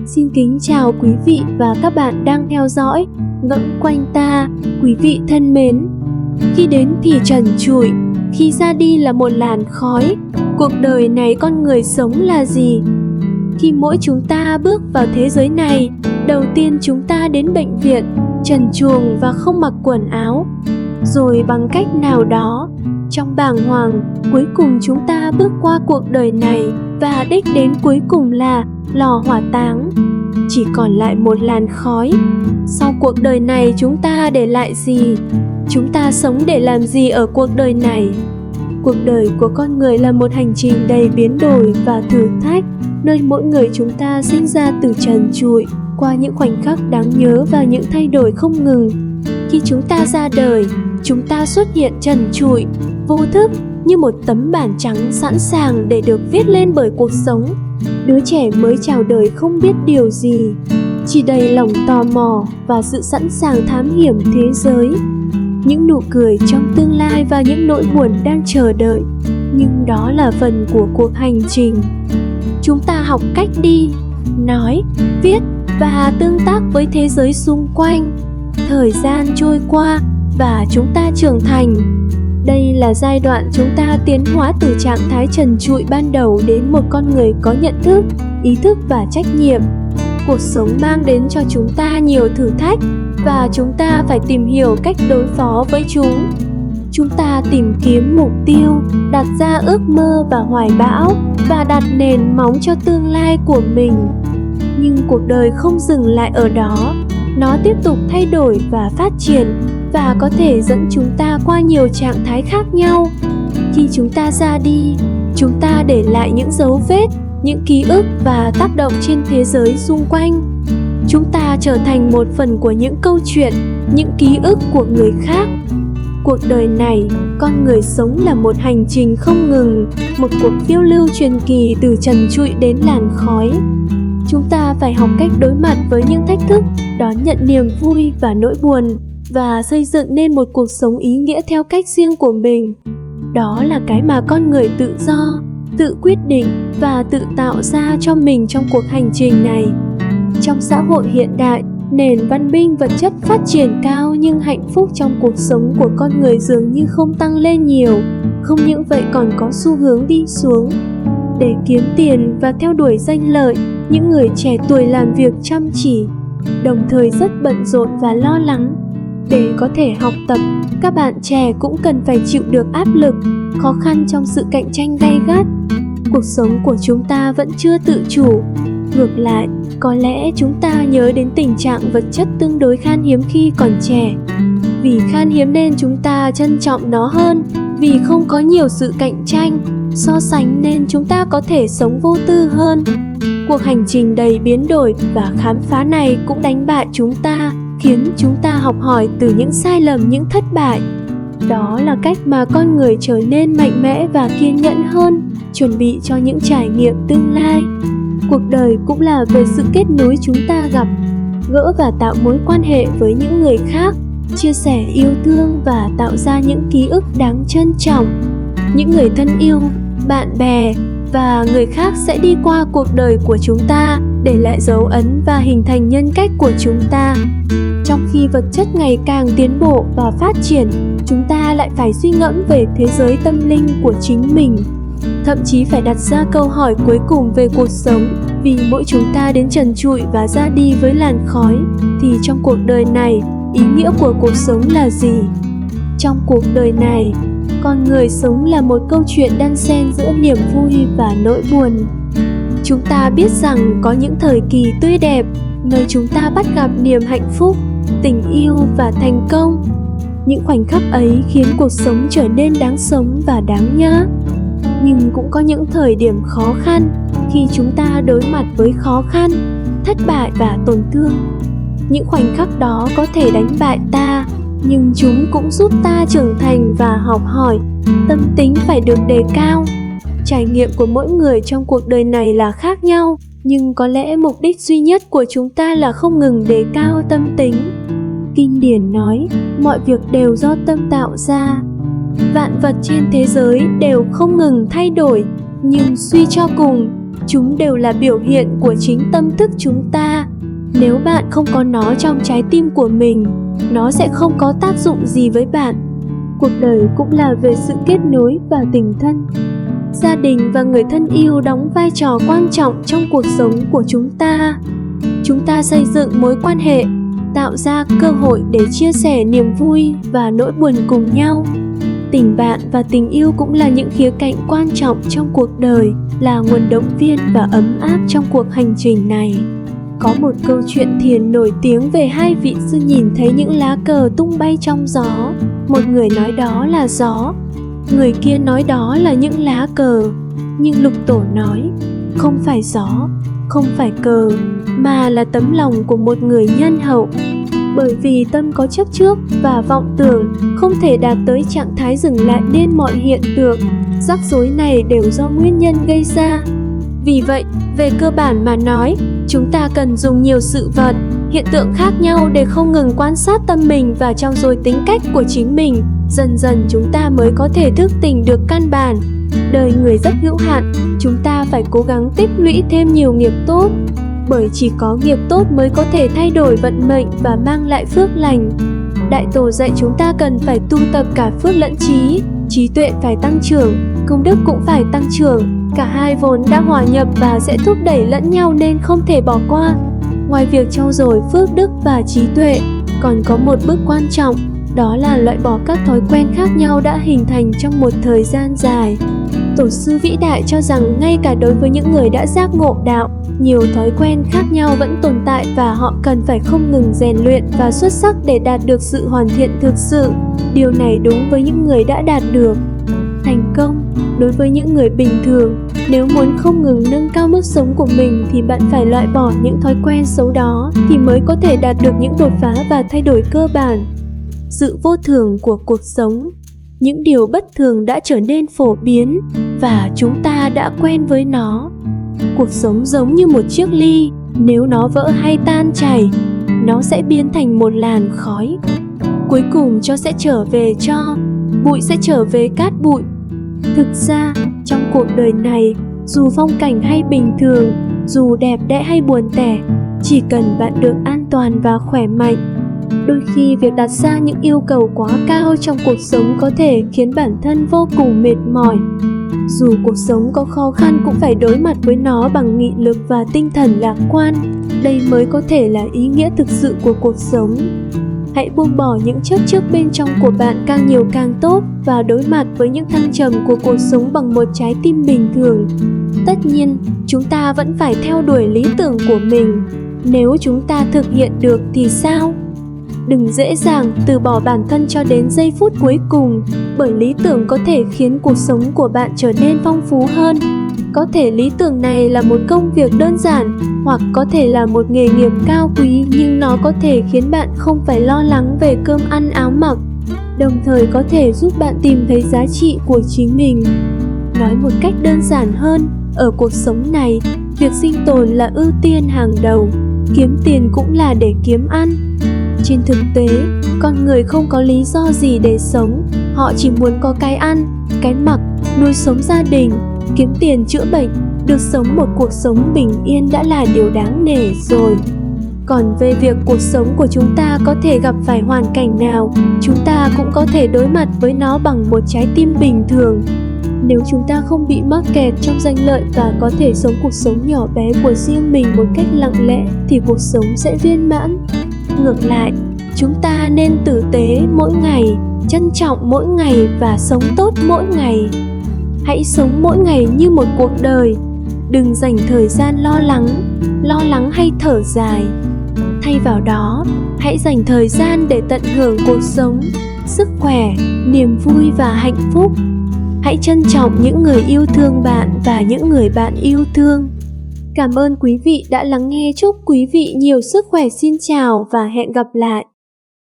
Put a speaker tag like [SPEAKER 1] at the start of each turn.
[SPEAKER 1] Xin kính chào quý vị và các bạn đang theo dõi Ngẫm Quanh Ta. Quý vị thân mến, khi đến thì trần trụi, khi ra đi là một làn khói. Cuộc đời này con người sống là gì? Khi mỗi chúng ta bước vào thế giới này, đầu tiên chúng ta đến bệnh viện, trần truồng và không mặc quần áo. Rồi bằng cách nào đó, trong bàng hoàng, cuối cùng chúng ta bước qua cuộc đời này và đích đến cuối cùng là lò hỏa táng. Chỉ còn lại một làn khói. Sau cuộc đời này chúng ta để lại gì? Chúng ta sống để làm gì ở cuộc đời này? Cuộc đời của con người là một hành trình đầy biến đổi và thử thách, nơi mỗi người chúng ta sinh ra từ trần trụi, qua những khoảnh khắc đáng nhớ và những thay đổi không ngừng. Khi chúng ta ra đời, chúng ta xuất hiện trần trụi, vô thức, như một tấm bảng trắng sẵn sàng để được viết lên bởi cuộc sống. Đứa trẻ mới chào đời không biết điều gì, chỉ đầy lòng tò mò và sự sẵn sàng thám hiểm thế giới. Những nụ cười trong tương lai và những nỗi buồn đang chờ đợi, nhưng đó là phần của cuộc hành trình. Chúng ta học cách đi, nói, viết và tương tác với thế giới xung quanh. Thời gian trôi qua và chúng ta trưởng thành. Đây là giai đoạn chúng ta tiến hóa từ trạng thái trần trụi ban đầu đến một con người có nhận thức, ý thức và trách nhiệm. Cuộc sống mang đến cho chúng ta nhiều thử thách và chúng ta phải tìm hiểu cách đối phó với chúng. Chúng ta tìm kiếm mục tiêu, đặt ra ước mơ và hoài bão và đặt nền móng cho tương lai của mình. Nhưng cuộc đời không dừng lại ở đó. Nó tiếp tục thay đổi và phát triển và có thể dẫn chúng ta qua nhiều trạng thái khác nhau. Khi chúng ta ra đi, chúng ta để lại những dấu vết, những ký ức và tác động trên thế giới xung quanh. Chúng ta trở thành một phần của những câu chuyện, những ký ức của người khác. Cuộc đời này, con người sống là một hành trình không ngừng, một cuộc phiêu lưu truyền kỳ từ trần trụi đến làn khói. Chúng ta phải học cách đối mặt với những thách thức, đón nhận niềm vui và nỗi buồn, và xây dựng nên một cuộc sống ý nghĩa theo cách riêng của mình. Đó là cái mà con người tự do, tự quyết định và tự tạo ra cho mình trong cuộc hành trình này. Trong xã hội hiện đại, nền văn minh vật chất phát triển cao nhưng hạnh phúc trong cuộc sống của con người dường như không tăng lên nhiều, không những vậy còn có xu hướng đi xuống. Để kiếm tiền và theo đuổi danh lợi, những người trẻ tuổi làm việc chăm chỉ, đồng thời rất bận rộn và lo lắng. Để có thể học tập, các bạn trẻ cũng cần phải chịu được áp lực, khó khăn trong sự cạnh tranh gay gắt. Cuộc sống của chúng ta vẫn chưa tự chủ. Ngược lại, có lẽ chúng ta nhớ đến tình trạng vật chất tương đối khan hiếm khi còn trẻ. Vì khan hiếm nên chúng ta trân trọng nó hơn, vì không có nhiều sự cạnh tranh, so sánh nên chúng ta có thể sống vô tư hơn. Cuộc hành trình đầy biến đổi và khám phá này cũng đánh bại chúng ta, khiến chúng ta học hỏi từ những sai lầm, những thất bại. Đó là cách mà con người trở nên mạnh mẽ và kiên nhẫn hơn, chuẩn bị cho những trải nghiệm tương lai. Cuộc đời cũng là về sự kết nối chúng ta gặp, gỡ và tạo mối quan hệ với những người khác, chia sẻ yêu thương và tạo ra những ký ức đáng trân trọng. Những người thân yêu, bạn bè và người khác sẽ đi qua cuộc đời của chúng ta, để lại dấu ấn và hình thành nhân cách của chúng ta. Trong khi vật chất ngày càng tiến bộ và phát triển, chúng ta lại phải suy ngẫm về thế giới tâm linh của chính mình. Thậm chí phải đặt ra câu hỏi cuối cùng về cuộc sống, vì mỗi chúng ta đến trần trụi và ra đi với làn khói, thì trong cuộc đời này, ý nghĩa của cuộc sống là gì? Trong cuộc đời này, con người sống là một câu chuyện đan xen giữa niềm vui và nỗi buồn. Chúng ta biết rằng có những thời kỳ tươi đẹp, nơi chúng ta bắt gặp niềm hạnh phúc, tình yêu và thành công. Những khoảnh khắc ấy khiến cuộc sống trở nên đáng sống và đáng nhớ. Nhưng cũng có những thời điểm khó khăn, khi chúng ta đối mặt với khó khăn, thất bại và tổn thương. Những khoảnh khắc đó có thể đánh bại ta, nhưng chúng cũng giúp ta trưởng thành và học hỏi. Tâm tính phải được đề cao. Trải nghiệm của mỗi người trong cuộc đời này là khác nhau, nhưng có lẽ mục đích duy nhất của chúng ta là không ngừng đề cao tâm tính. Kinh điển nói, mọi việc đều do tâm tạo ra. Vạn vật trên thế giới đều không ngừng thay đổi, nhưng suy cho cùng, Chúng đều là biểu hiện của chính tâm thức chúng ta. Nếu bạn không có nó trong trái tim của mình, nó sẽ không có tác dụng gì với bạn. Cuộc đời cũng là về sự kết nối và tình thân. Gia đình và người thân yêu đóng vai trò quan trọng trong cuộc sống của chúng ta. Chúng ta xây dựng mối quan hệ, tạo ra cơ hội để chia sẻ niềm vui và nỗi buồn cùng nhau. Tình bạn và tình yêu cũng là những khía cạnh quan trọng trong cuộc đời, là nguồn động viên và ấm áp trong cuộc hành trình này. Có một câu chuyện thiền nổi tiếng về hai vị sư nhìn thấy những lá cờ tung bay trong gió. Một người nói đó là gió, người kia nói đó là những lá cờ. Nhưng Lục Tổ nói, không phải gió, không phải cờ, mà là tấm lòng của một người nhân hậu. Bởi vì tâm có chấp trước và vọng tưởng, không thể đạt tới trạng thái dừng lại nên mọi hiện tượng, rắc rối này đều do nguyên nhân gây ra. Vì vậy, về cơ bản mà nói, chúng ta cần dùng nhiều sự vật, hiện tượng khác nhau để không ngừng quan sát tâm mình và trau dồi tính cách của chính mình. Dần dần chúng ta mới có thể thức tỉnh được căn bản. Đời người rất hữu hạn, chúng ta phải cố gắng tích lũy thêm nhiều nghiệp tốt. Bởi chỉ có nghiệp tốt mới có thể thay đổi vận mệnh và mang lại phước lành. Đại Tổ dạy chúng ta cần phải tu tập cả phước lẫn trí. Trí tuệ phải tăng trưởng, công đức cũng phải tăng trưởng. Cả hai vốn đã hòa nhập và sẽ thúc đẩy lẫn nhau nên không thể bỏ qua. Ngoài việc trau dồi phước đức và trí tuệ, còn có một bước quan trọng, đó là loại bỏ các thói quen khác nhau đã hình thành trong một thời gian dài. Tổ sư vĩ đại cho rằng ngay cả đối với những người đã giác ngộ đạo, nhiều thói quen khác nhau vẫn tồn tại và họ cần phải không ngừng rèn luyện và xuất sắc để đạt được sự hoàn thiện thực sự. Điều này đúng với những người đã đạt được thành công. Đối với những người bình thường, nếu muốn không ngừng nâng cao mức sống của mình thì bạn phải loại bỏ những thói quen xấu đó thì mới có thể đạt được những đột phá và thay đổi cơ bản. Sự vô thường của cuộc sống, những điều bất thường đã trở nên phổ biến và chúng ta đã quen với nó. Cuộc sống giống như một chiếc ly, nếu nó vỡ hay tan chảy, nó sẽ biến thành một làn khói. Cuối cùng tro sẽ trở về tro, bụi sẽ trở về cát bụi. Thực ra, trong cuộc đời này, dù phong cảnh hay bình thường, dù đẹp đẽ hay buồn tẻ, chỉ cần bạn được an toàn và khỏe mạnh. Đôi khi việc đặt ra những yêu cầu quá cao trong cuộc sống có thể khiến bản thân vô cùng mệt mỏi. Dù cuộc sống có khó khăn cũng phải đối mặt với nó bằng nghị lực và tinh thần lạc quan. Đây mới có thể là ý nghĩa thực sự của cuộc sống. Hãy buông bỏ những chấp trước bên trong của bạn càng nhiều càng tốt và đối mặt với những thăng trầm của cuộc sống bằng một trái tim bình thường. Tất nhiên, chúng ta vẫn phải theo đuổi lý tưởng của mình. Nếu chúng ta thực hiện được thì sao? Đừng dễ dàng từ bỏ bản thân cho đến giây phút cuối cùng, bởi lý tưởng có thể khiến cuộc sống của bạn trở nên phong phú hơn. Có thể lý tưởng này là một công việc đơn giản, hoặc có thể là một nghề nghiệp cao quý, nhưng nó có thể khiến bạn không phải lo lắng về cơm ăn áo mặc, đồng thời có thể giúp bạn tìm thấy giá trị của chính mình. Nói một cách đơn giản hơn, ở cuộc sống này, việc sinh tồn là ưu tiên hàng đầu, kiếm tiền cũng là để kiếm ăn. Trên thực tế, con người không có lý do gì để sống, họ chỉ muốn có cái ăn, cái mặc, nuôi sống gia đình, kiếm tiền chữa bệnh, được sống một cuộc sống bình yên đã là điều đáng nể rồi. Còn về việc cuộc sống của chúng ta có thể gặp phải hoàn cảnh nào, chúng ta cũng có thể đối mặt với nó bằng một trái tim bình thường. Nếu chúng ta không bị mắc kẹt trong danh lợi và có thể sống cuộc sống nhỏ bé của riêng mình một cách lặng lẽ, thì cuộc sống sẽ viên mãn. Ngược lại, chúng ta nên tử tế mỗi ngày, trân trọng mỗi ngày và sống tốt mỗi ngày. Hãy sống mỗi ngày như một cuộc đời. Đừng dành thời gian lo lắng hay thở dài. Thay vào đó, hãy dành thời gian để tận hưởng cuộc sống, sức khỏe, niềm vui và hạnh phúc. Hãy trân trọng những người yêu thương bạn và những người bạn yêu thương. Cảm ơn quý vị đã lắng nghe. Chúc quý vị nhiều sức khỏe. Xin chào và hẹn gặp lại.